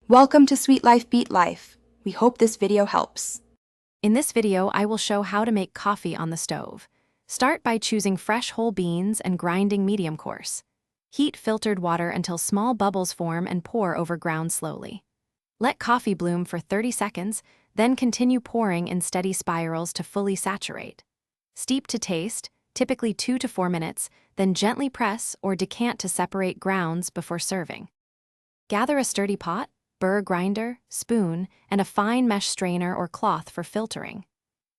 Welcome to Sweet Life Beat Life. We hope this video helps. In this video, I will show how to make coffee on the stove. Start by choosing fresh whole beans and grinding medium coarse. Heat filtered water until small bubbles form and pour over ground slowly. Let coffee bloom for 30 seconds, then continue pouring in steady spirals to fully saturate. Steep to taste, typically 2 to 4 minutes, then gently press or decant to separate grounds before serving. Gather a sturdy pot, burr grinder, spoon, and a fine mesh strainer or cloth for filtering.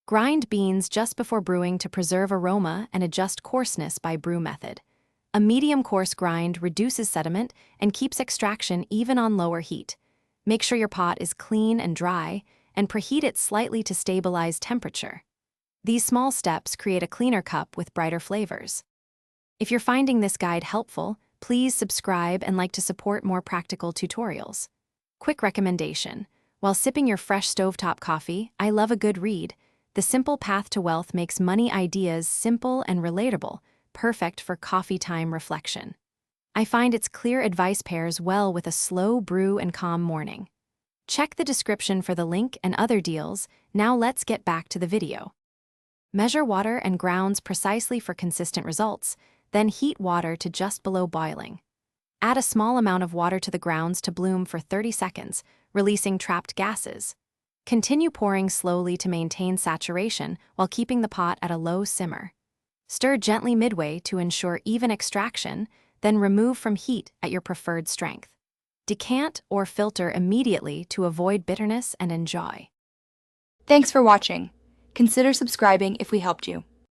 Grind beans just before brewing to preserve aroma and adjust coarseness by brew method. A medium coarse grind reduces sediment and keeps extraction even on lower heat. Make sure your pot is clean and dry, and preheat it slightly to stabilize temperature. These small steps create a cleaner cup with brighter flavors. If you're finding this guide helpful, please subscribe and like to support more practical tutorials. Quick recommendation. While sipping your fresh stovetop coffee, I love a good read. The Simple Path to Wealth makes money ideas simple and relatable, perfect for coffee time reflection. I find its clear advice pairs well with a slow brew and calm morning. Check the description for the link and other deals. Now let's get back to the video. Measure water and grounds precisely for consistent results, then heat water to just below boiling. Add a small amount of water to the grounds to bloom for 30 seconds, releasing trapped gases. Continue pouring slowly to maintain saturation while keeping the pot at a low simmer. Stir gently midway to ensure even extraction, then remove from heat at your preferred strength. Decant or filter immediately to avoid bitterness and enjoy. Thanks for watching. Consider subscribing if we helped you.